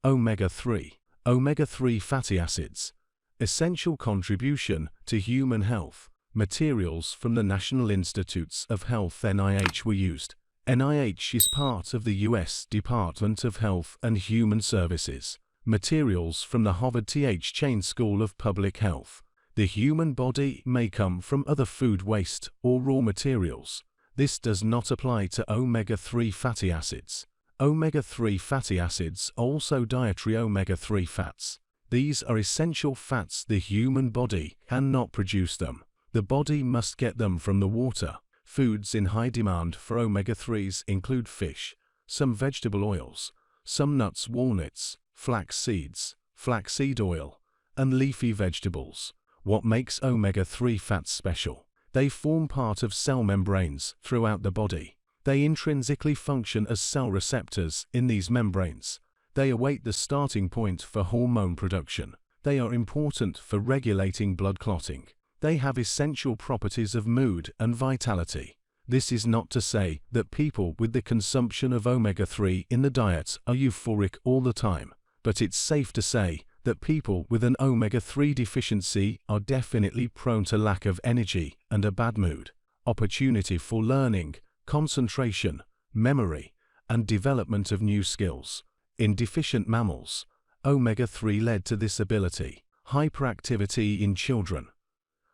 Omega-3. Omega-3 fatty acids. Essential contribution to human health. Materials from the National Institutes of Health (NIH) were used. NIH is part of the U.S. Department of Health and Human Services. Materials from the Harvard-T.H. Chan School of Public Health. The human body may come from other food waste or raw materials. This does not apply to omega-3 fatty acids. Omega-3 fatty acids are also dietary omega-3 fats. These are essential fats. The human body cannot produce them. The body must get them from the water. Foods in high demand for omega-3s include fish, some vegetable oils, some nuts, walnuts, flax seeds, flaxseed oil, and leafy vegetables. What makes omega-3 fats special? They form part of cell membranes throughout the body. They intrinsically function as cell receptors in these membranes. They await the starting point for hormone production. They are important for regulating blood clotting. They have essential properties of mood and vitality. This is not to say that people with the consumption of omega-3 in the diet are euphoric all the time, but it's safe to say that people with an omega-3 deficiency are definitely prone to lack of energy and a bad mood. Opportunity for learning, concentration, memory, and development of new skills. In deficient mammals, omega-3 led to this ability. Hyperactivity in children.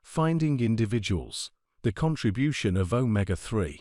Finding individuals. The contribution of omega-3,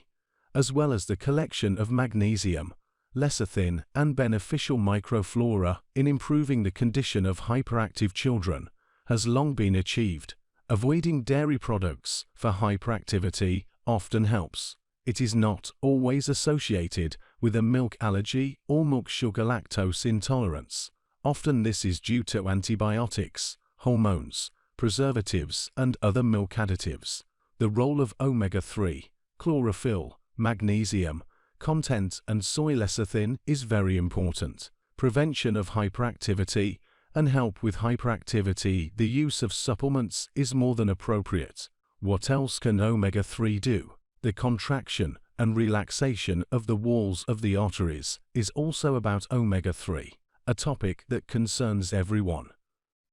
as well as the collection of magnesium, lecithin, and beneficial microflora in improving the condition of hyperactive children, has long been achieved. Avoiding dairy products for hyperactivity often helps. It is not always associated with a milk allergy or milk sugar lactose intolerance. Often this is due to antibiotics, hormones, preservatives, and other milk additives. The role of omega-3, chlorophyll, magnesium content, and soy lecithin is very important. Prevention of hyperactivity and help with hyperactivity. The use of supplements is more than appropriate. What else can omega-3 do? The contraction and relaxation of the walls of the arteries is also about omega-3, a topic that concerns everyone.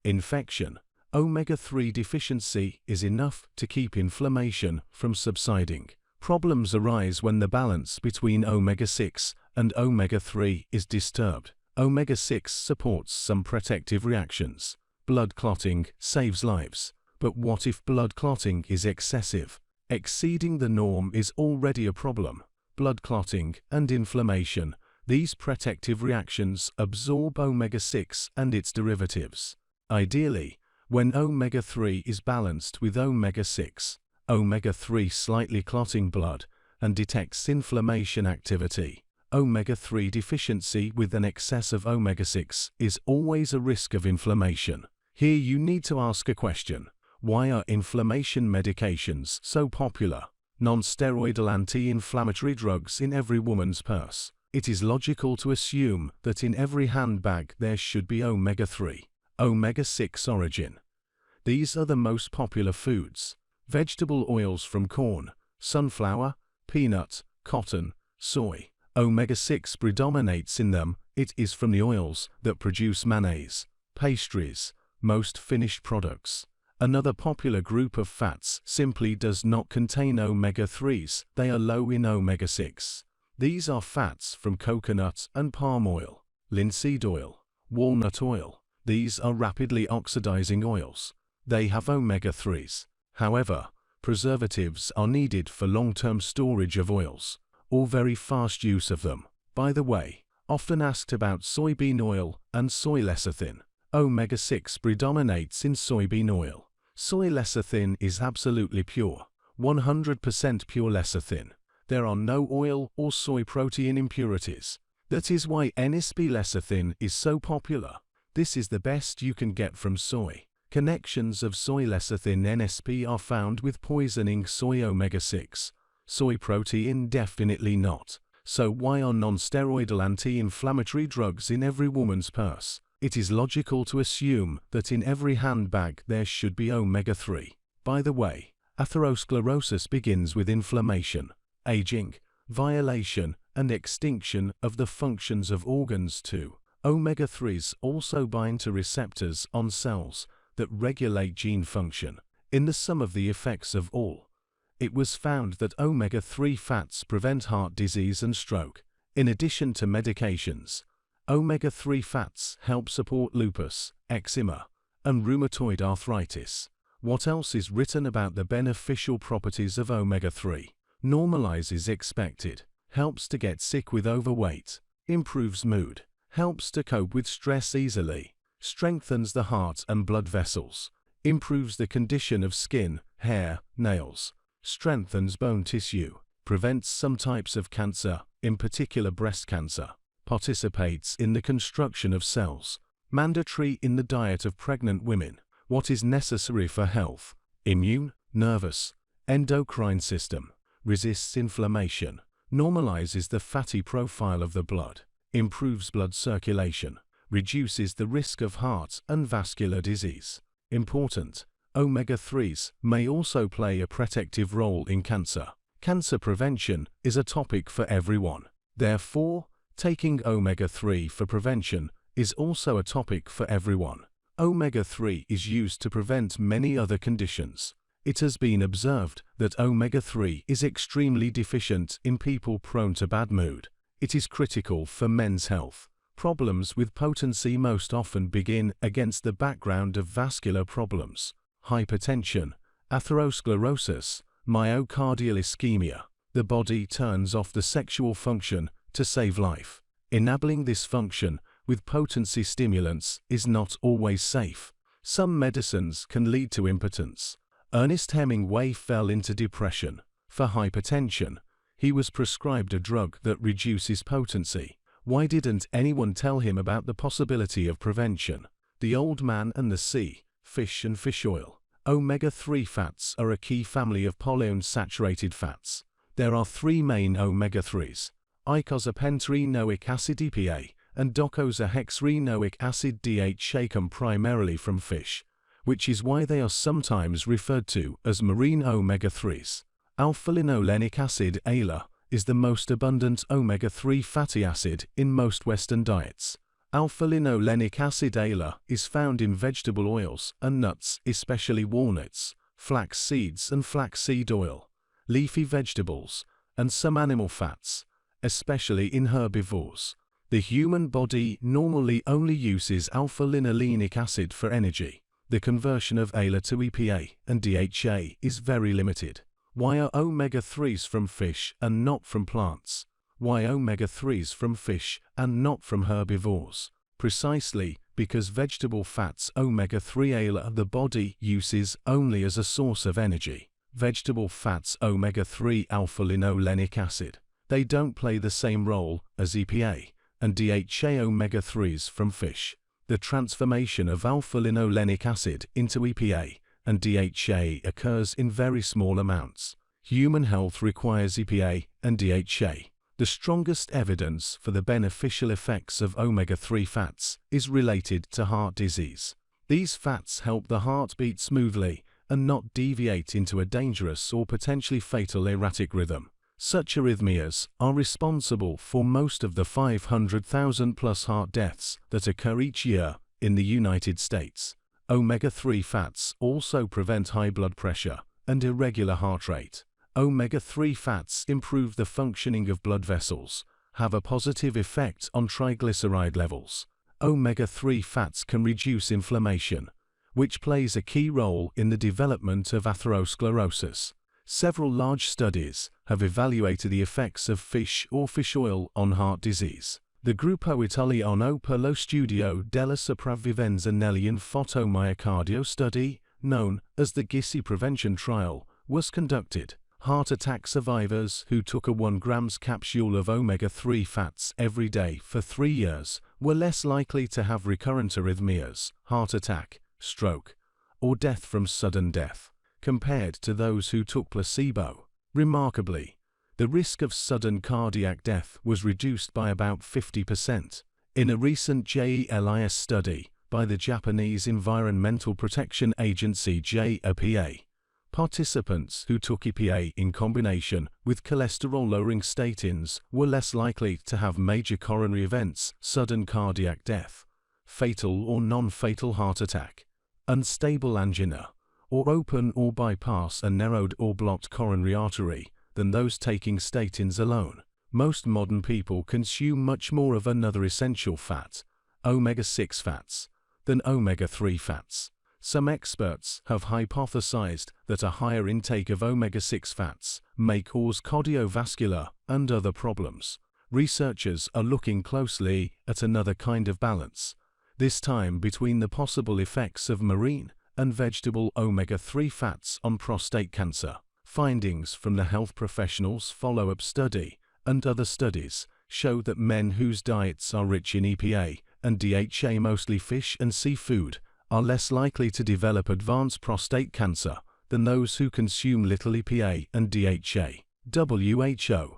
Infection. Omega-3 deficiency is enough to keep inflammation from subsiding. Problems arise when the balance between omega-6 and omega-3 is disturbed. Omega-6 supports some protective reactions. Blood clotting saves lives. But what if blood clotting is excessive? Exceeding the norm is already a problem. Blood clotting and inflammation. These protective reactions absorb omega-6 and its derivatives. Ideally, when omega-3 is balanced with omega-6, omega-3 slightly clotting blood and detects inflammation activity. Omega-3 deficiency with an excess of omega-6 is always a risk of inflammation. Here you need to ask a question. Why are inflammation medications so popular? Non-steroidal anti-inflammatory drugs in every woman's purse. It is logical to assume that in every handbag there should be omega-3. Omega-6 origin. These are the most popular foods. Vegetable oils from corn, sunflower, peanut, cotton, soy. Omega-6 predominates in them. It is from the oils that produce mayonnaise, pastries, most finished products. Another popular group of fats simply does not contain omega-3s. They are low in omega-6. These are fats from coconut and palm oil, linseed oil, walnut oil. These are rapidly oxidizing oils. They have omega-3s. However, preservatives are needed for long-term storage of oils, or very fast use of them. By the way, often asked about soybean oil and soy lecithin. Omega-6 predominates in soybean oil. Soy lecithin is absolutely pure, 100% pure lecithin. There are no oil or soy protein impurities. That is why NSP lecithin is so popular. This is the best you can get from soy. Connections of soy lecithin NSP are found with poisoning soy omega-6. Soy protein definitely not. So why are non-steroidal anti-inflammatory drugs in every woman's purse? It is logical to assume that in every handbag there should be omega-3. By the way, atherosclerosis begins with inflammation, aging, violation, and extinction of the functions of organs too. Omega-3s also bind to receptors on cells that regulate gene function. In the sum of the effects of all, it was found that omega-3 fats prevent heart disease and stroke. In addition to medications, omega-3 fats help support lupus, eczema, and rheumatoid arthritis. What else is written about the beneficial properties of omega-3? Normalizes expected, helps to get sick with overweight, improves mood, helps to cope with stress easily, strengthens the heart and blood vessels, improves the condition of skin, hair, nails, strengthens bone tissue, prevents some types of cancer, in particular breast cancer, participates in the construction of cells, mandatory in the diet of pregnant women. What is necessary for health? Immune, nervous, endocrine system, resists inflammation, normalizes the fatty profile of the blood, improves blood circulation, reduces the risk of heart and vascular disease. Important: omega-3s may also play a protective role in cancer. Cancer prevention is a topic for everyone. Therefore, taking omega-3 for prevention is also a topic for everyone. Omega-3 is used to prevent many other conditions. It has been observed that omega-3 is extremely deficient in people prone to bad mood. It is critical for men's health. Problems with potency most often begin against the background of vascular problems, hypertension, atherosclerosis, myocardial ischemia. The body turns off the sexual function to save life. Enabling this function with potency stimulants is not always safe. Some medicines can lead to impotence. Ernest Hemingway fell into depression. For hypertension, he was prescribed a drug that reduces potency. Why didn't anyone tell him about the possibility of prevention? The Old Man and the Sea, fish and fish oil. Omega-3 fats are a key family of polyunsaturated fats. There are three main omega-3s: eicosapentaenoic acid EPA and docosahexaenoic acid DHA come primarily from fish, which is why they are sometimes referred to as marine omega-3s. Alpha-linolenic acid ALA is the most abundant omega-3 fatty acid in most Western diets. Alpha-linolenic acid ALA is found in vegetable oils and nuts, especially walnuts, flax seeds and flaxseed oil, leafy vegetables, and some animal fats, especially in herbivores. The human body normally only uses alpha-linolenic acid for energy. The conversion of ALA to EPA and DHA is very limited. Why are omega-3s from fish and not from plants? Why omega-3s from fish and not from herbivores? Precisely because vegetable fats omega-3 ALA the body uses only as a source of energy. Vegetable fats omega-3 alpha-linolenic acid. They don't play the same role as EPA and DHA omega-3s from fish. The transformation of alpha-linolenic acid into EPA and DHA occurs in very small amounts. Human health requires EPA and DHA. The strongest evidence for the beneficial effects of omega-3 fats is related to heart disease. These fats help the heart beat smoothly and not deviate into a dangerous or potentially fatal erratic rhythm. Such arrhythmias are responsible for most of the 500,000 plus heart deaths that occur each year in the United States. Omega-3 fats also prevent high blood pressure and irregular heart rate. Omega-3 fats improve the functioning of blood vessels, have a positive effect on triglyceride levels. Omega-3 fats can reduce inflammation, which plays a key role in the development of atherosclerosis. Several large studies have evaluated the effects of fish or fish oil on heart disease. The Gruppo Italiano per lo Studio della Sopravvivenza negli Infarti study, known as the GISI prevention trial, was conducted. Heart attack survivors who took a 1 grams capsule of omega-3 fats every day for 3 years were less likely to have recurrent arrhythmias, heart attack, stroke, or death from sudden death, compared to those who took placebo. Remarkably, the risk of sudden cardiac death was reduced by about 50%. In a recent JELIS study by the Japanese Environmental Protection Agency JEPA, Participants who took EPA in combination with cholesterol-lowering statins were less likely to have major coronary events, sudden cardiac death, fatal or non-fatal heart attack, unstable angina, or open or bypass a narrowed or blocked coronary artery than those taking statins alone. Most modern people consume much more of another essential fat, omega-6 fats, than omega-3 fats. Some experts have hypothesized that a higher intake of omega-6 fats may cause cardiovascular and other problems. Researchers are looking closely at another kind of balance, this time between the possible effects of marine and vegetable omega-3 fats on prostate cancer. Findings from the Health Professionals Follow-up Study and other studies show that men whose diets are rich in EPA and DHA, mostly fish and seafood, are less likely to develop advanced prostate cancer than those who consume little EPA and DHA. WHO.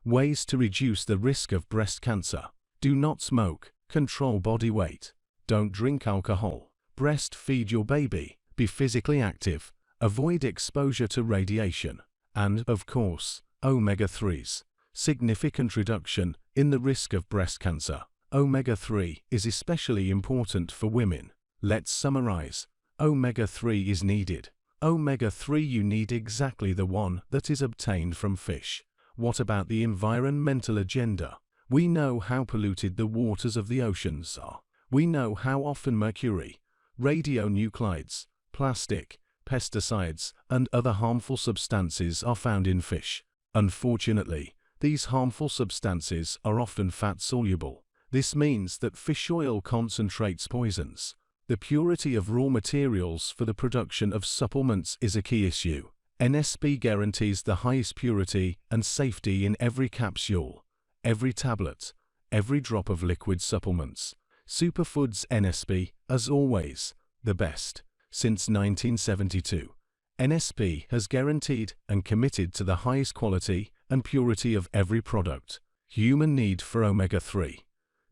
Ways to reduce the risk of breast cancer. Do not smoke. Control body weight. Don't drink alcohol. Breastfeed your baby. Be physically active. Avoid exposure to radiation. And, of course, omega-3s. Significant reduction in the risk of breast cancer. Omega-3 is especially important for women. Let's summarize. Omega-3 is needed. Omega-3, you need exactly the one that is obtained from fish. What about the environmental agenda? We know how polluted the waters of the oceans are. We know how often mercury, radionuclides, plastic, pesticides, and other harmful substances are found in fish. Unfortunately, these harmful substances are often fat-soluble. This means that fish oil concentrates poisons. The purity of raw materials for the production of supplements is a key issue. NSP guarantees the highest purity and safety in every capsule, every tablet, every drop of liquid supplements. Superfoods NSP, as always, the best. Since 1972, NSP has guaranteed and committed to the highest quality and purity of every product. Human need for omega-3.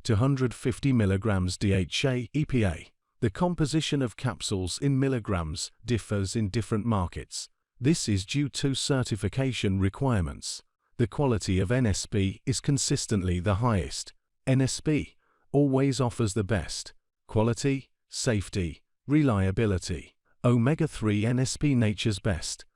250 mg DHA EPA. The composition of capsules in milligrams differs in different markets. This is due to certification requirements. The quality of NSP is consistently the highest. NSP always offers the best quality, safety, reliability. Omega-3 NSP, nature's best.